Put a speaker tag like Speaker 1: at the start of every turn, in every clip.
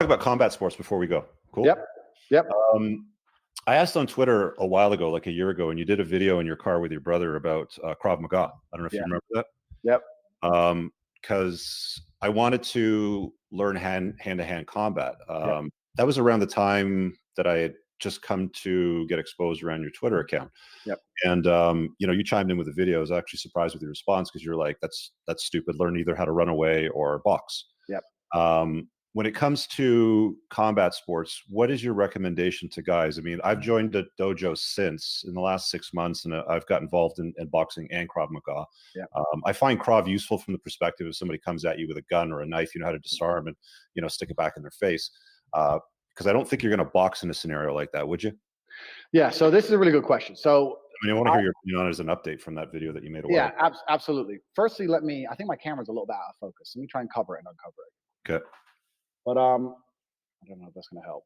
Speaker 1: about combat sports before we go. Cool.
Speaker 2: Yep. Yep.
Speaker 1: I asked on Twitter a while ago, like a year ago, and you did a video in your car with your brother about Krav Maga. I don't know if you remember that.
Speaker 2: Yep.
Speaker 1: Because I wanted to learn hand-to-hand combat. That was around the time that I had just come to get exposed around your Twitter account.
Speaker 2: Yep.
Speaker 1: And you know, you chimed in with the video. I was actually surprised with your response because you're like, "That's stupid. Learn either how to run away or box."
Speaker 2: Yep.
Speaker 1: When it comes to combat sports, what is your recommendation to guys? I mean, I've joined a dojo since in the last 6 months, and I've got involved in boxing and Krav Maga.
Speaker 2: Yep.
Speaker 1: I find Krav useful from the perspective if somebody comes at you with a gun or a knife, you know how to disarm and, you know, stick it back in their face. Because I don't think you're going to box in a scenario like that, would you?
Speaker 2: Yeah. So this is a really good question. So
Speaker 1: I mean, I want to hear your opinion on it as an update from that video that you made a while ago.
Speaker 2: Absolutely. Firstly, I think my camera's a little bit out of focus. Let me try and cover it and uncover it.
Speaker 1: Okay.
Speaker 2: But I don't know if that's going to help.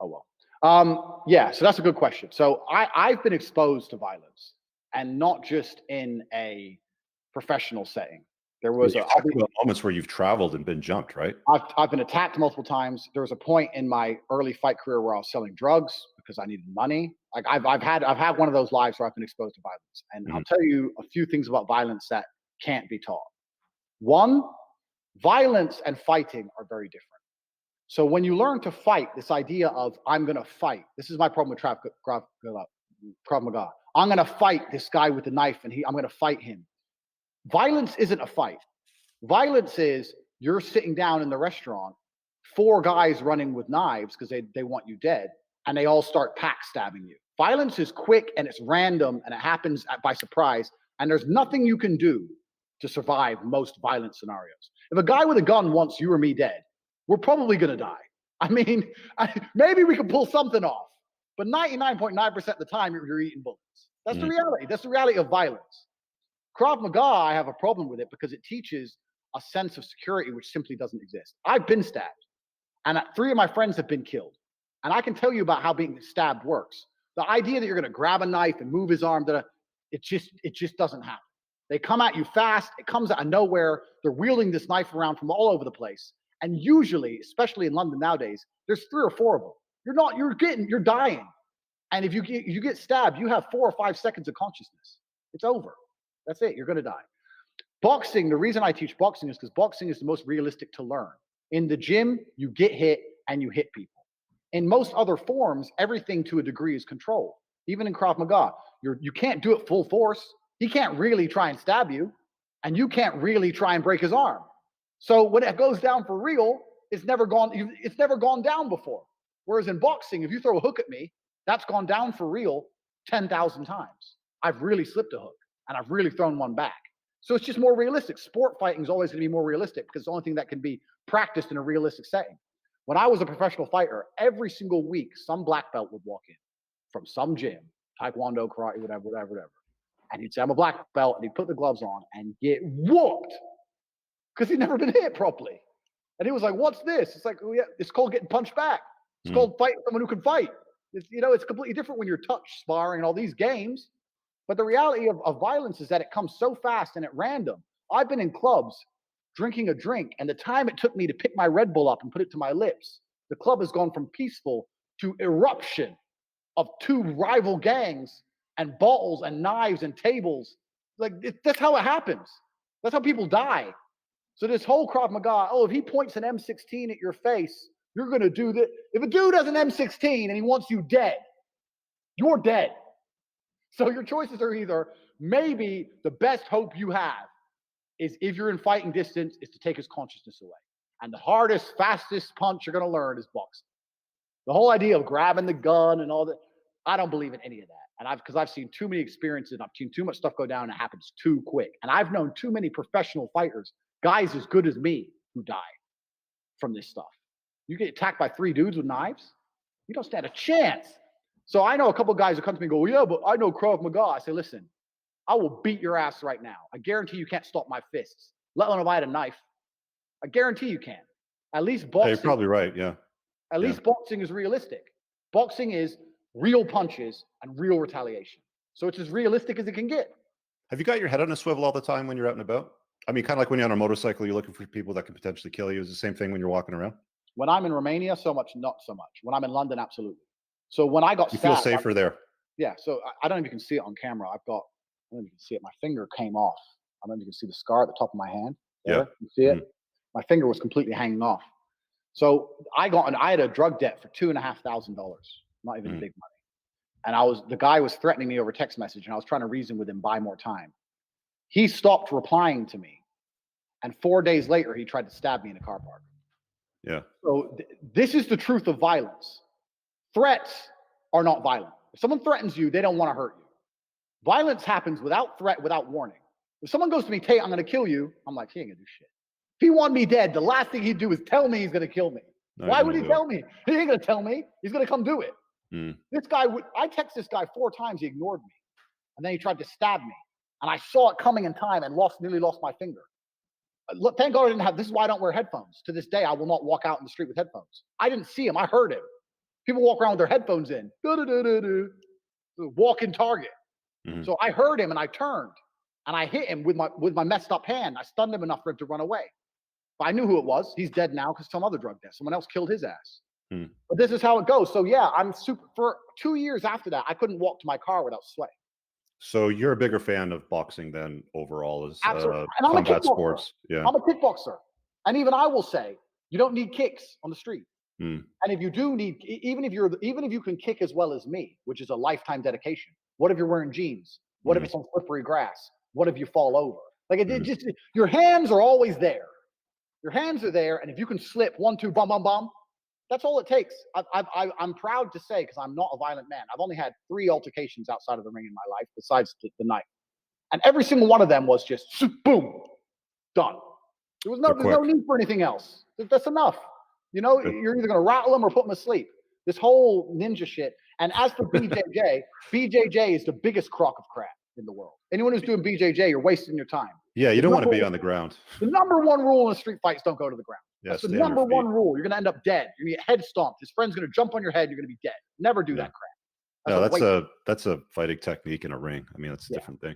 Speaker 2: Oh, well. Yeah, so that's a good question. So I've been exposed to violence, and not just in a professional setting. There was
Speaker 1: moments where you've traveled and been jumped, right?
Speaker 2: I've been attacked multiple times. There was a point in my early fight career where I was selling drugs because I needed money. Like I've had one of those lives where I've been exposed to violence. And I'll tell you a few things about violence that can't be taught. One, violence and fighting are very different. So when you learn to fight, this idea of I'm going to fight, this is my problem with Krav Maga. I'm going to fight this guy with the knife, and I'm going to fight him. Violence isn't a fight. Violence is you're sitting down in the restaurant, 4 guys running with knives because they want you dead, and they all start stabbing you. Violence is quick and it's random and it happens by surprise, and there's nothing you can do to survive most violent scenarios. If a guy with a gun wants you or me dead, we're probably going to die. I mean, maybe we can pull something off, but 99.9% of the time you're eating bullets. That's the reality. That's the reality of violence. Krav Maga, I have a problem with it because it teaches a sense of security which simply doesn't exist. I've been stabbed, and 3 of my friends have been killed. And I can tell you about how being stabbed works. The idea that you're going to grab a knife and move his arm, it just doesn't happen. They come at you fast. It comes out of nowhere. They're wielding this knife around from all over the place. And usually, especially in London nowadays, there's 3 or 4 of them. You're dying. And if you get stabbed, you have 4 or 5 seconds of consciousness. It's over. That's it. You're going to die. Boxing, the reason I teach boxing is because boxing is the most realistic to learn. In the gym, you get hit and you hit people. In most other forms, everything to a degree is controlled. Even in Krav Maga, you can't do it full force. He can't really try and stab you, and you can't really try and break his arm. So when it goes down for real, it's never gone down before. Whereas in boxing, if you throw a hook at me, that's gone down for real 10,000 times. I've really slipped a hook, and I've really thrown one back. So it's just more realistic. Sport fighting is always going to be more realistic because it's the only thing that can be practiced in a realistic setting. When I was a professional fighter, every single week, some black belt would walk in from some gym, taekwondo, karate, whatever. And he'd say, I'm a black belt, and he'd put the gloves on and get whooped because he'd never been hit properly. And he was like, what's this? It's like, oh, yeah, it's called getting punched back. It's called fighting someone who can fight. It's completely different when you're touch sparring and all these games. But the reality of violence is that it comes so fast and at random. I've been in clubs drinking a drink, and the time it took me to pick my Red Bull up and put it to my lips, the club has gone from peaceful to eruption of 2 rival gangs and bottles and knives and tables. That's how it happens. That's how people die. So this whole Krav Maga, if he points an M16 at your face, you're going to do that. If a dude has an M16 and he wants you dead, you're dead. So your choices are either maybe the best hope you have is if you're in fighting distance is to take his consciousness away. And the hardest, fastest punch you're going to learn is boxing. The whole idea of grabbing the gun and all that, I don't believe in any of that. And because I've seen too many experiences, and I've seen too much stuff go down, and it happens too quick. And I've known too many professional fighters, guys as good as me, who die from this stuff. You get attacked by 3 dudes with knives, you don't stand a chance. So I know a couple of guys who come to me and go, yeah, but I know Krav Maga. I say, listen, I will beat your ass right now. I guarantee you can't stop my fists, let alone if I had a knife. I guarantee you can. At least boxing.
Speaker 1: You're probably right, yeah.
Speaker 2: At least boxing is realistic. Boxing is real punches and real retaliation. So it's as realistic as it can get.
Speaker 1: Have you got your head on a swivel all the time when you're out and about? I mean, kind of like when you're on a motorcycle, you're looking for people that can potentially kill you. Is the same thing when you're walking around?
Speaker 2: When I'm in Romania, not so much. When I'm in London, absolutely. So when I got
Speaker 1: You feel
Speaker 2: stabbed,
Speaker 1: safer there.
Speaker 2: yeah. So I don't know if you can see it on camera. I don't know if you can see it. My finger came off. I don't know if you can see the scar at the top of my hand. There,
Speaker 1: Yeah.
Speaker 2: you see it? My finger was completely hanging off. So I had a drug debt for $2,500. Not even big money. And the guy was threatening me over text message, and I was trying to reason with him, buy more time. He stopped replying to me. And 4 days later, he tried to stab me in a car park.
Speaker 1: Yeah.
Speaker 2: So this is the truth of violence. Threats are not violent. If someone threatens you, they don't want to hurt you. Violence happens without threat, without warning. If someone goes to me, Tate, I'm going to kill you, I'm like, he ain't going to do shit. If he wanted me dead, the last thing he'd do is tell me he's going to kill me.
Speaker 1: No,
Speaker 2: Why would he tell me? He ain't going to tell me. He's going to come do it. This guy I texted this guy 4 times. He ignored me. And then he tried to stab me. And I saw it coming in time and nearly lost my finger. Thank God I didn't have, this is why I don't wear headphones. To this day, I will not walk out in the street with headphones. I didn't see him. I heard him. People walk around with their headphones in. Walk in Target. So I heard him and I turned and I hit him with my messed up hand. I stunned him enough for him to run away. But I knew who it was. He's dead now because some other drug death. Someone else killed his ass. But this is how it goes. So yeah, for 2 years after that, I couldn't walk to my car without sweating.
Speaker 1: So you're a bigger fan of boxing than overall as
Speaker 2: I'm
Speaker 1: combat sports. Yeah.
Speaker 2: I'm a kickboxer. And even I will say, you don't need kicks on the street. And if you do need, even if you can kick as well as me, which is a lifetime dedication. What if you're wearing jeans? What if it's on slippery grass? What if you fall over? Like your hands are always there. Your hands are there, and if you can slip 1, 2, bum, bum, bum, that's all it takes. I'm proud to say, because I'm not a violent man, I've only had 3 altercations outside of the ring in my life, besides the night. And every single one of them was just boom, done. There's no need for anything else. That's enough. You know, you're either going to rattle them or put them asleep. This whole ninja shit. And as for BJJ, BJJ is the biggest crock of crap in the world. Anyone who's doing BJJ, you're wasting your time.
Speaker 1: Yeah, you don't want to be on the ground.
Speaker 2: The number 1 rule in a street fight is don't go to the ground.
Speaker 1: Yeah,
Speaker 2: that's the number 1 rule. You're going to end up dead. You're going to get head stomped. His friend's going to jump on your head. You're going to be dead. Never do that crap.
Speaker 1: No, that's a fighting technique in a ring. I mean, that's a different thing.